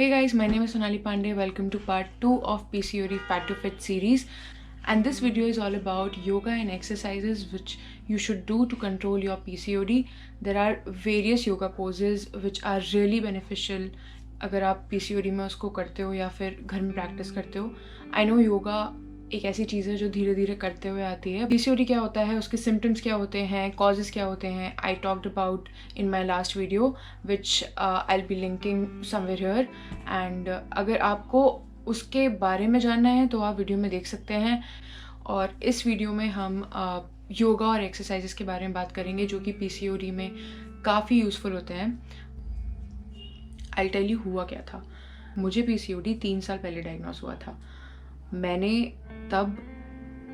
Hey guys, my name is Sonali Pandey. Welcome to part 2 of PCOD Fat to Fit series. And this video is all about yoga and exercises which you should do to control your PCOD. There are various yoga poses which are really beneficial अगर आप PCOD में उसको करते हो या फिर घर में प्रैक्टिस करते हो. I know योगा एक ऐसी चीज़ है जो धीरे धीरे करते हुए आती है. PCOD क्या होता है, उसके सिम्टम्स क्या होते हैं, कॉजेज़ क्या होते हैं, I talked about in my last video which I will be linking somewhere here. And अगर आपको उसके बारे में जानना है तो आप वीडियो में देख सकते हैं. और इस वीडियो में हम योगा और एक्सरसाइजेस के बारे में बात करेंगे जो कि PCOD में काफ़ी यूज़फुल होते हैं. आई टेल यू हुआ क्या था. मुझे PCOD 3 साल पहले डायग्नोस हुआ था. मैंने तब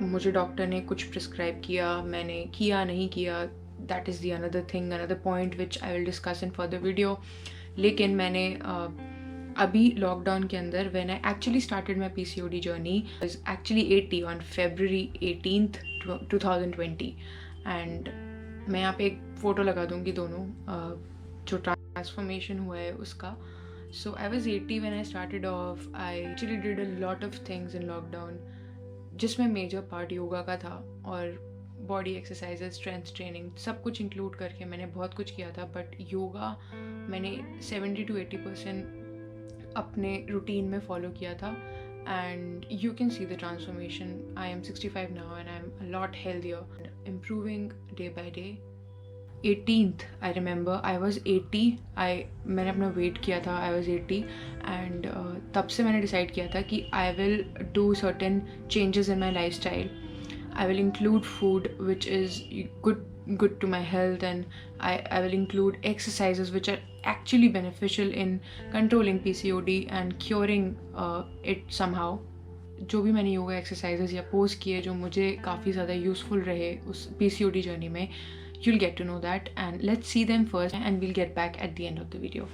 मुझे डॉक्टर ने कुछ प्रिस्क्राइब किया, मैंने किया नहीं किया, that is the another thing, another point which I will discuss in further video. लेकिन मैंने अभी लॉकडाउन के अंदर when I actually started my PCOD journey is actually 80 on February 18th 2020. And मैं यहाँ पे एक फ़ोटो लगा दूँगी दोनों जो ट्रांसफॉर्मेशन हुआ है उसका. So I was 80 when I started off. I actually did a lot of things in lockdown, जिसमें मेजर पार्ट योगा का था और बॉडी एक्सरसाइजेज, स्ट्रेंथ ट्रेनिंग, सब कुछ इंक्लूड करके मैंने बहुत कुछ किया था. बट योगा मैंने 70 to 80% अपने रूटीन में फॉलो किया था. And you can see the transformation. I am 65 now and I am a lot healthier, improving day by day. 18th I remember I was 80. मैंने अपना वेट किया था, आई वॉज 80. एंड तब से मैंने डिसाइड किया था कि I will do certain changes in my life style. I will include food which is good to my health, and I will include exercises which are actually beneficial in controlling PCOD and curing it somehow. जो भी मैंने yoga exercises या pose किए जो मुझे काफ़ी ज़्यादा useful रहे उस PCOD जर्नी में, you'll get to know that, and let's see them first and we'll get back at the end of the video.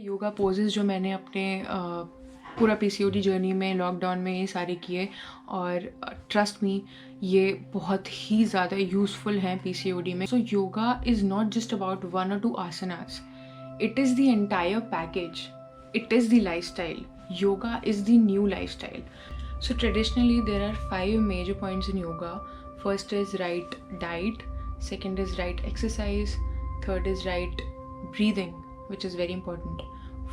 Yoga poses जो मैंने अपने पूरा पीसीओडी जर्नी में लॉकडाउन में ये सारे किए, और ट्रस्ट मी ये बहुत ही ज़्यादा यूज़फुल हैं पीसीओडी में. So yoga is not just about 1 or 2 आसनास, it is the entire package. It is the lifestyle. Yoga is the new lifestyle. So traditionally there are 5 major points in yoga. First is right diet, second is right exercise, third is right breathing, which is very important.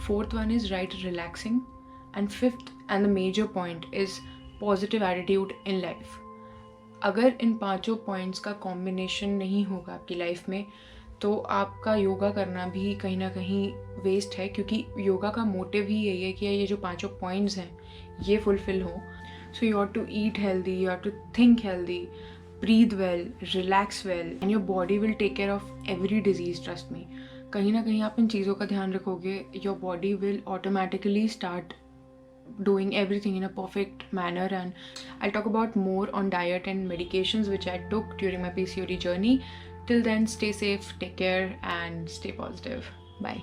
Fourth one is right relaxing, and fifth and the major point is positive attitude in life. अगर इन पांचों points का combination नहीं होगा आपकी life में तो आपका योगा करना भी कहीं ना कहीं वेस्ट है, क्योंकि योगा का मोटिव ही यही है कि ये जो पांचों पॉइंट्स हैं ये फुलफिल हो. So you have to eat healthy, you have to think healthy, breathe well, relax well, and your body will take care of every disease. Trust me, कहीं ना कहीं आप इन चीज़ों का ध्यान रखोगे, your body will automatically start doing everything in a perfect manner. And I'll talk about more on diet and medications which I took during my PCOD journey. Till then, stay safe, take care, and stay positive. Bye.